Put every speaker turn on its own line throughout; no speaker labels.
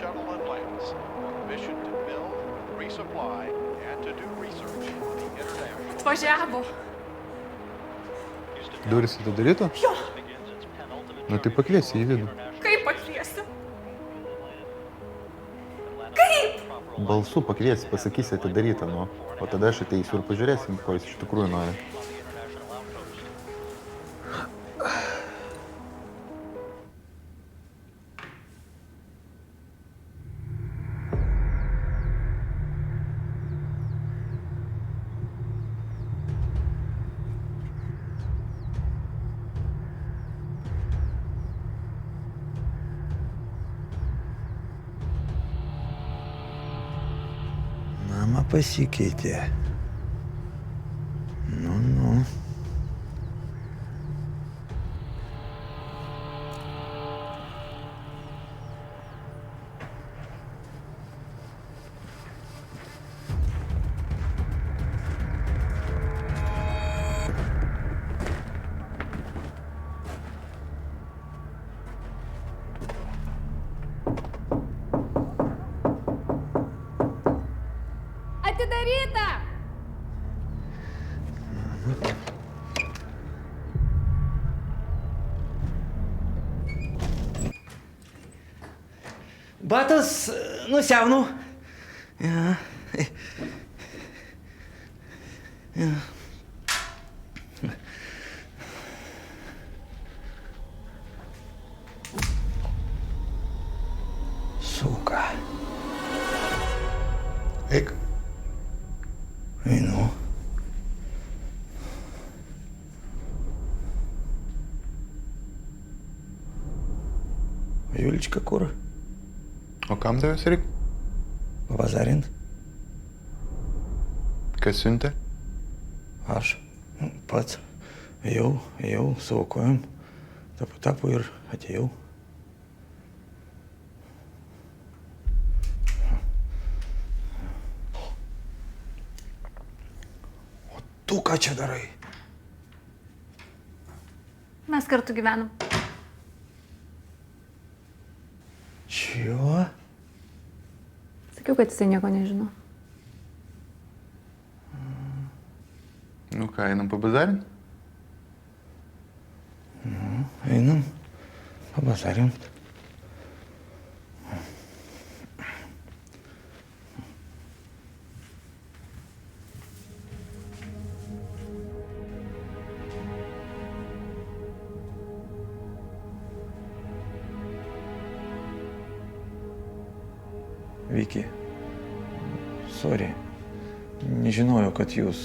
Shuttle Atlantis, with a mission to build, resupply, and to do research on the international...
Atvažiavo.
Durys atidaryto?
Jo.
Nu tai pakviesi į vidų.
Kaip pakviesiu? Kaip?
Balsu pakviesi, pasakysi atidarytą, nu. O tada aš ateisiu ir pažiūrėsim, ko jis iš tikrųjų nori.
Mama pasikeitė. Nu.
Atidaryta!
Batas nusiaunu. Ja. Suka.
Eik.
Einu. Julička kur?
O kam tavęs reikia?
Pavazarint?
Kas siuntė?
Aš pats ėjau savo kojom, tapu ir atėjau. O tu ką čia darai?
Mes kartu gyvenam.
Čio?
Sakiau, kad jisai nieko nežino.
Nu ką, einam pabazarint?
Einam, pabazarint. Viki, sorry, nežinojau, kad jūs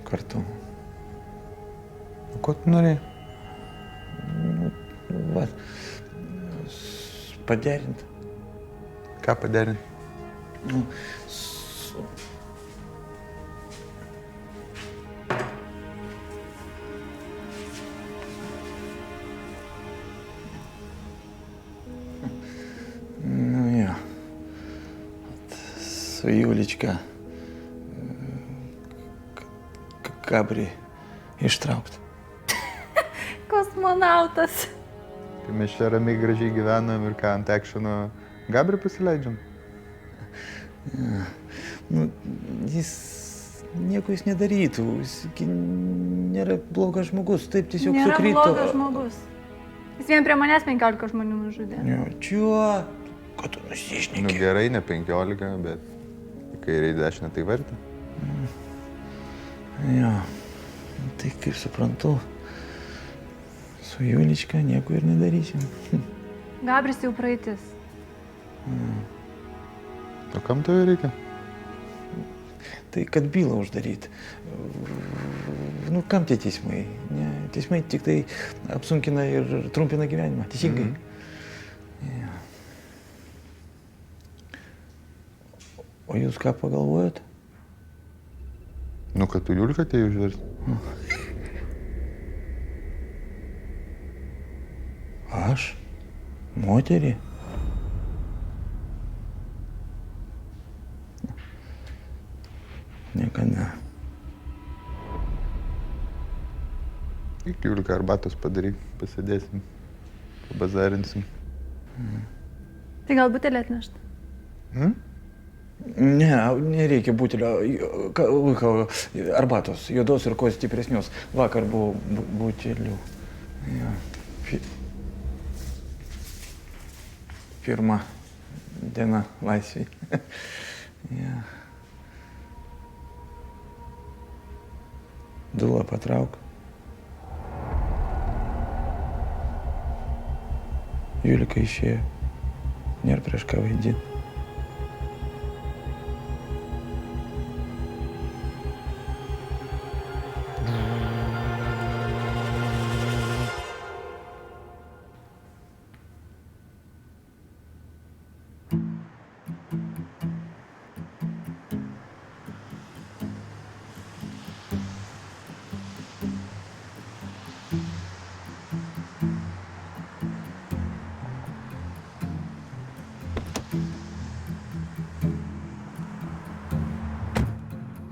kartu.
O ko tu norėjai?
Va, paderint.
Ką paderint?
Nu jo. Su Julička Gabrį ištraukti.
Kosmonautas.
Tai mes čia ramiai gražiai gyvenam ir ką ant ekšino Gabrį pasileidžiam?
Nu, jis nieko jis nedarytų, jis nėra blogas žmogus, taip tiesiog
Nėra
sukrito.
blogas žmogus. Jis vien prie manęs 15 žmonių nužudė.
Jo, čio, kad tu
Nu
nusišneki.
gerai, ne 15, bet kairiai dešinę tai verta.
Jo, tai kaip suprantu, su Julička nieko ir nedarysim.
Gabris jau praeitis.
O kam tavai reikia?
Tai kad bylą uždaryti. Nu, kam tie teismai? Ne, teismai tik tai apsunkina ir trumpina gyvenimą. Teisingai. Jo. O jūs ką pagalvojat?
Nu, kad tu Julika atėjai užversti.
Aš? Moterį? Niekada.
Iki Julika arbatos padaryk, pasėdėsim. Pabazarinsim.
Tai gal butelį atnešt?
Ne, nereikia butelio. Arbatos, juodos ir kuo stipresnios. Vakar buvo butelių. Ja. Pirma diena laisvėj. Ja. Dulą patrauk. Julika išėjo. Nėra prieš ką vaidinti.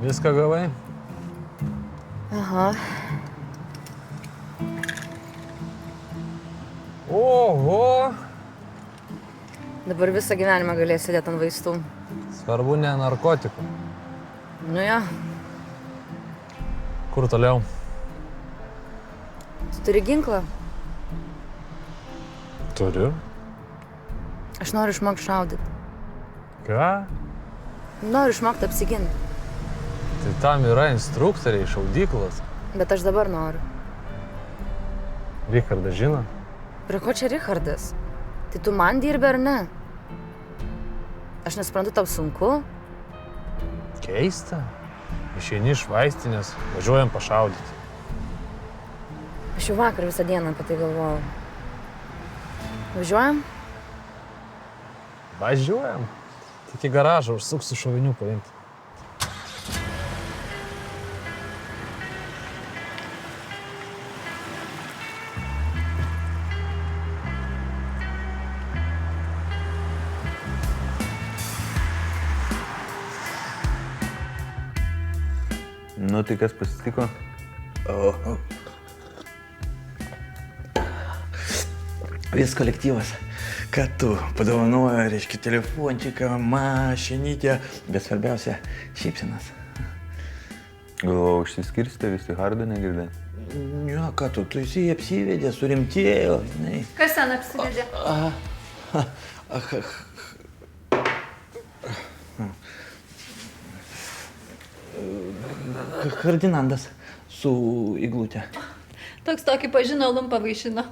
Viską gavai?
Aha.
Oho!
Dabar visą gyvenimą galės sėdėti ant vaistų.
Svarbu ne narkotikų.
Nu jo,
Kur toliau?
tu turi ginklą.
Turiu.
Aš noriu išmokti šaudyti.
Ką?
Noriu išmokti apsiginti.
Tai tam yra instruktoriai, šaudyklos.
Bet aš dabar noriu.
Richardas žino?
Prie ko čia Richardas? Tai tu man dirbi ar ne? Aš nesuprantu, tau sunku?
Keista. Išeini iš vaistinės, važiuojam pašaudyti.
Aš jau vakar visą dieną apie tai galvojau. Važiuojam?
Važiuojam. Tik į garažą užsuksiu šovinių paimti.
Nu, tai kas pasitiko?
Vis kolektyvas, kad tu padovanojo, reiškia, telefončiką, mašinytę, bet svarbiausia, šypsenas.
Galvojau, užsiskirstė, visi hardą negirdė.
Jo, ką tu esi apsivedė, surimtėjo, žinai.
Kas ten apsivedė?
Ferdinandas su iglutė.
Toks tokį pažino, lumpą vaišino.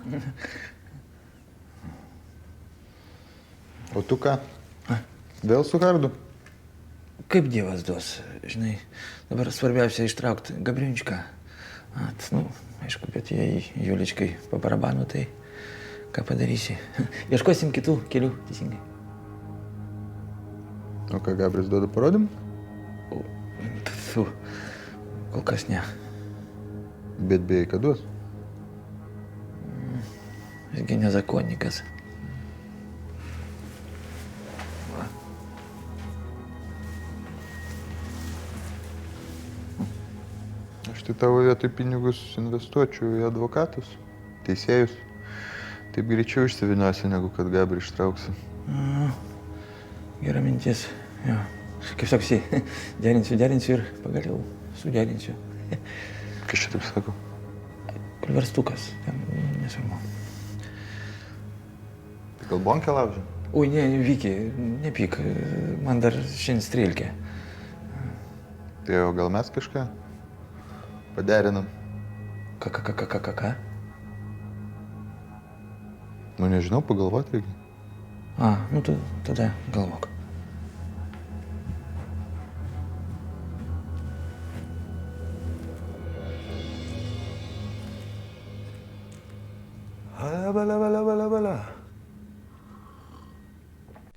O tu ką? Vėl su hardu?
Kaip Dievas duos, žinai, dabar svarbiausia ištraukti Gabriunčką. Nu, aišku, bet jei Juličkai po barabanu, tai ką padarysi? Ieškosim kitų kelių, teisingai.
O ką Gabris duoda parodym?
Fu, kol kas ne.
Bet beje, ką duos?
Jisgi nezakonnikas.
Aš tai tavo vietoj pinigus investuočiau į advokatus, teisėjus. Taip greičiau išsiviniosi, negu kad Gabrį ištrauksi.
Gera mintis. Jo. Kaip saksi, derinsiu ir pagaliau suderinsiu.
Kas čia taip sako?
Kulverstukas, ten nesvarbu.
Gal bonkę laužė?
Oi, ne, Viki, nepyk, man dar šiandien strėlkė.
Tai jau gal mes kažką paderinam?
Ką?
Nu nežinau, pagalvoti reikia.
Nu tada galvok.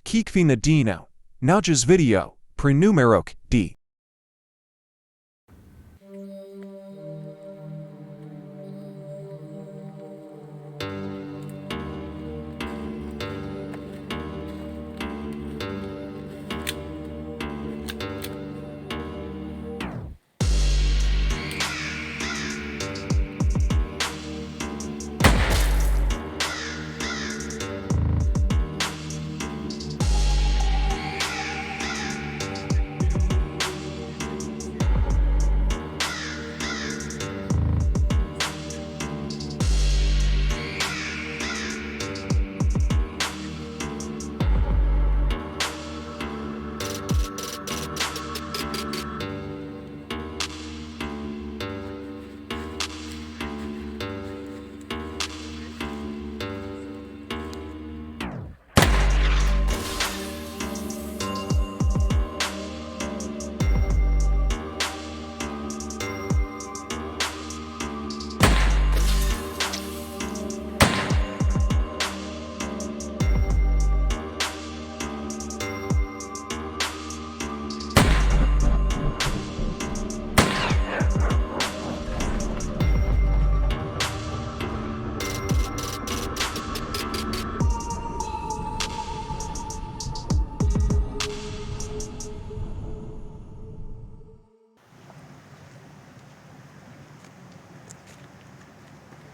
Kikvina Dino. Naljas video. Prenumerok D.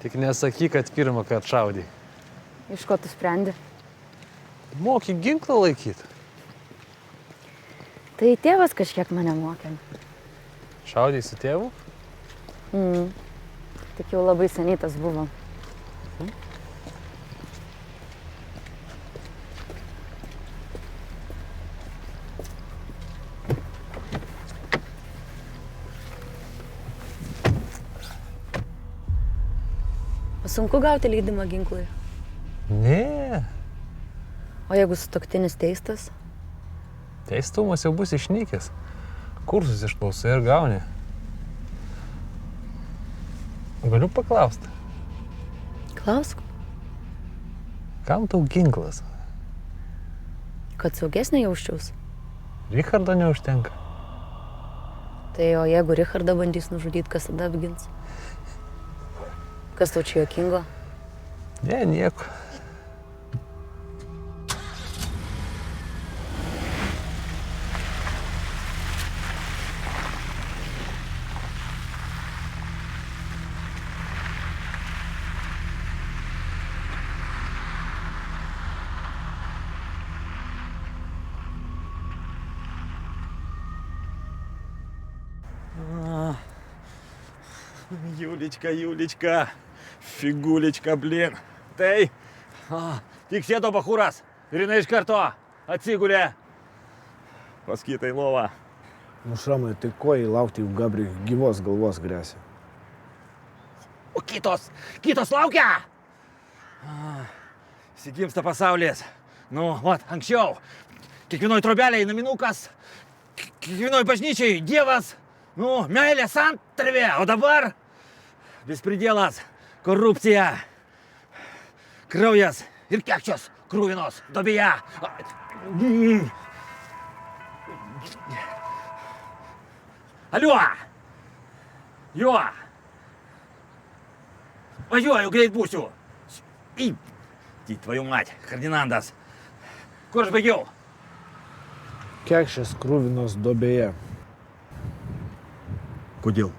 Tik nesakyk, kad pirmą kartą šaudai.
Iš ko tu sprendi?
Moki ginklą laikyti.
Tai tėvas kažkiek mane mokė.
Šaudai su tėvu?
Tik jau labai seniai tas buvo. Sunku gauti leidimą ginklui.
Ne.
O jeigu sutuoktinis teistas?
Teistumas jau bus išnykęs. Kursus išklausai ir gauni. Galiu paklausti,
Klausk,
kam tau ginklas?
kad saugesnė jausčiaus.
Richardo neužtenka.
Tai o jeigu Richardą bandys nužudyti, kas tada apgins? Kas tau čia juokingo?
Ne, nieko.
Юлечка, Юлечка, фигулечка, блин. Tai, tik sėdo bachūras ir jinai iš karto atsigulė. Paskytai lova.
Nu, Šramai, tai ko jį laukti, jeigu Gabriui gyvos galvos grėsia?
O kitos laukia. Įsigimsta pasaulis. Nu, vat, anksčiau. Kiekvienoj trobelėje naminukas, kiekvienoj bažnyčiai Dievas, nu, meilė santarvė, o dabar bespridėlas, korupcija, kraujas ir kekčios krūvinos dobėje. Aliuo! Jo! Važiuoju, greit būsiu. Į tvою mать, Ferdinandas. Kur aš baigiau?
Kekšės krūvinos dobėje.
Kodėl?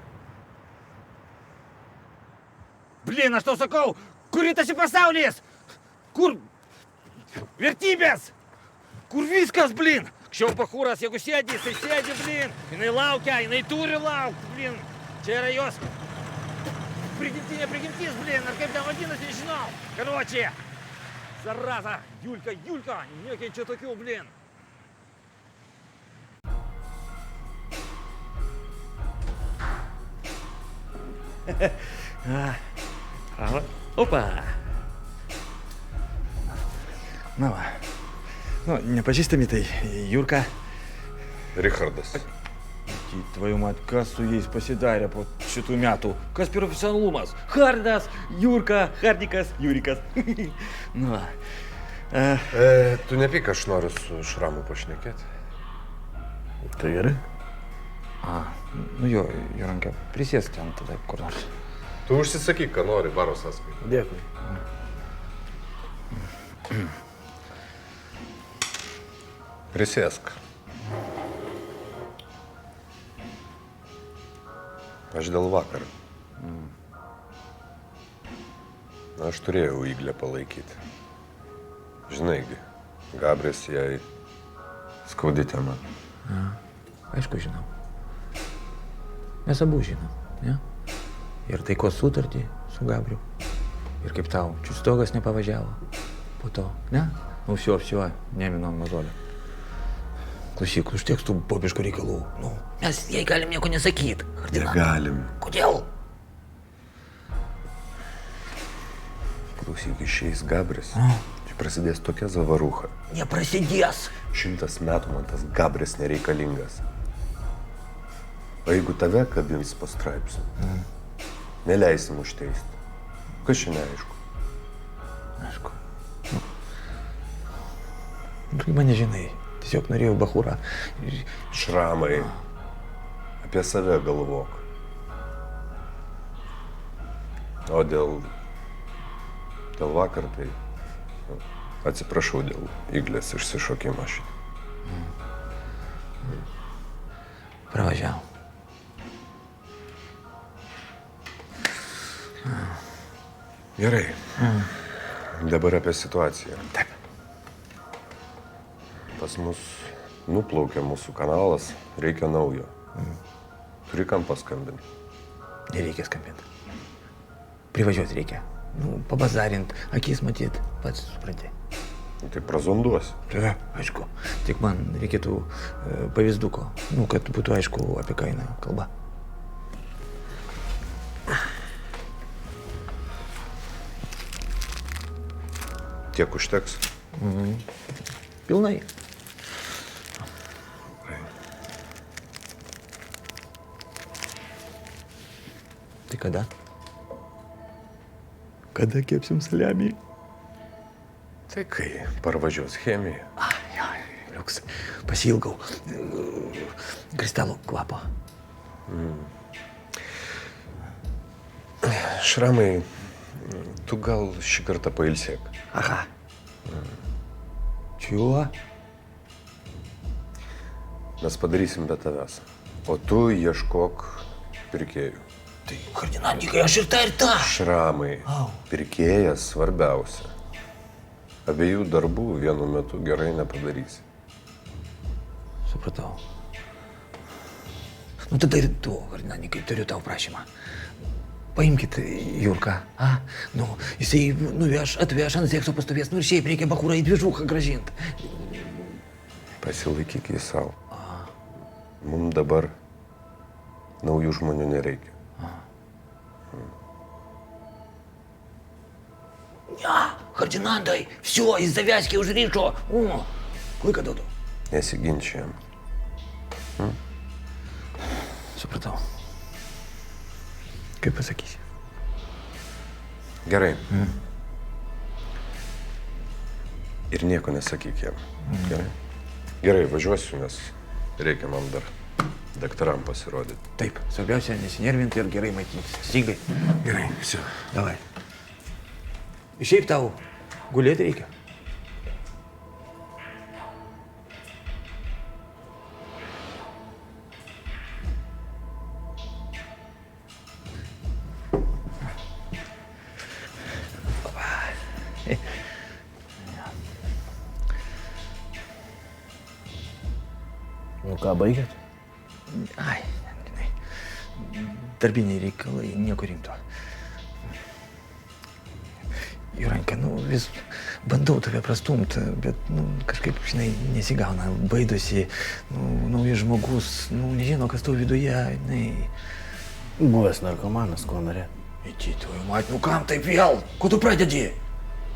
Blin, aš tau sakau, kur rytasi pasaulis? Kur vertybės? Kur viskas, blin? Anksčiau bachūras, jeigu sėdi, jisai sėdi, blin. Jinai laukia, jinai turi laukti, blin. Čia yra jos prigimtinė prigimtis, blin. Ar kaip ten vadinasi, nežinau. Karočiė. Zaraza, Julka, nekenčia tokių, blin. Opa! Na va. Nu, nepažįstami tai Jurka.
Richardas.
Tvою mat, kas su jais pasidarė po šitų metų? Kas profesionalumas? Hardas, Jurka, Hardikas, Jurikas. Nu va.
Tu nepyk, aš noriu su Šramu pašnekėti.
Tai gerai? Nu jo ranka, prisėsk ten tada kur nors.
Tu užsisakyk, ką nori, baro sąskaitą.
Dėkui.
Prisėsk. Aš dėl vakar. Aš turėjau Iglę palaikyti. Žinai, Gabris jai skaudi tema.
Aišku, žinau. Mes abu žinom, ne? Ir taikos sutartį su Gabriu. Ir kaip tau, čiustogas nepavažiavo. Po to, ne? Nu, все, neminom mazolio. Klausyk, užteks tų popiškų reikalų. Nu, mes jai galim nieko nesakyt.
Negalim.
Kodėl?
Klausyk, išeis Gabris. Čia prasidės tokia zavarucha.
Neprasidės.
100 metų man tas Gabris nereikalingas. O jeigu tave kabins po straipsniu, neleisim užteisti. Kas čia neaišku?
Aišku. Tu mane žinai. Tiesiog norėjau bachūrą.
Šramai, apie save galvok. O dėl vakar tai atsiprašau dėl Iglės išsišokimo šitą.
Pravažiavo.
Gerai. Dabar apie situaciją.
Taip.
Pas mus nuplaukė mūsų kanalas, reikia naujo. Turi kam paskambinti.
Nereikia skambinti. Privažiuoti reikia. Nu, pabazarint, akis matyt, pats supranti.
Tai prazonduosi.
Taip, aišku. Tik man reikėtų pavyzduko, nu, kad būtų aišku apie ką eina kalba.
Tiek užteks.
Pilnai. Tai kada? Kada kepsim saliamį?
Tai kai parvažiuos chemija.
Ai, liuks. Pasilgau kristalų kvapo.
Šramai, tu gal šį kartą pailsėk.
Aha. Čiuo?
Mes padarysim be tavęs. O tu ieškok pirkėjų.
Tai, kardinalininkai, aš ir tą.
Šramai, pirkėjas svarbiausia. Abiejų darbų vienu metu gerai nepadarysi.
Supratau. Nu tada ir tu, kardinalininkai, turiu tau prašymą. Paimkit Jurką, a? Nu, jisai nuveš, atveš, ant sekso pastovės, nu ir šiaip reikia bakūrą į dvižuką grąžinti.
Pasilaikyk jį savo. Mums dabar naujų žmonių nereikia.
Кардинандай, все, из завязки уже решо. О, клыка дуду.
Nesiginčiam.
Supratau. Kaip pasakysi?
Gerai. Ir nieko nesakyk jam. Gerai? Gerai, važiuosiu, nes reikia man dar daktaram pasirodyti.
Taip, svarbiausia nesinervinti ir gerai maitintis. Teisingai?
Gerai, все.
Davai. Šiaip tau gulėti reikia.
Nu ką, baigėt?
Ai, žinai, darbiniai reikalai, nieko rimto. Juranka, nu vis bandau tave prastumti, bet, nu, kažkaip, žinai, nesigauna, baidosi, nu, naujas žmogus, nu, nežino, kas tau viduje, žinai.
Buvęs narkomanas, ko norėt?
Eiti, твою мать, ну kam taip vėl? Ko tu pradedi?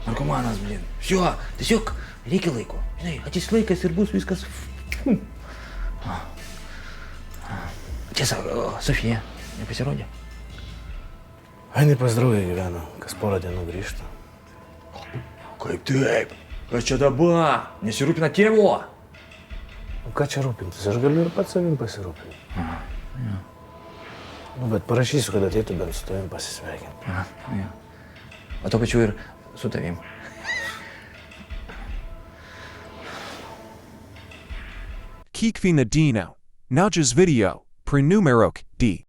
Narkomanas, blin. Все, tiesiog reikia laiko. Žinai, ateis laikas ir bus viskas. Tiesa, Sofija nepasirodė?
Ainai pas draugę gyvena, kas porą dienų grįžta.
Kaip taip? Kas čia dabar? Nesirūpina tėvo?
Nu ką čia rūpintis, aš galiu ir pats savim pasirūpinti. Nu, bet parašysiu, kad ateitų bent su tavim pasisveikinti.
O to pačiu ir su tavim.
Kikvi Nadino. Naujas video. Prenumerok D.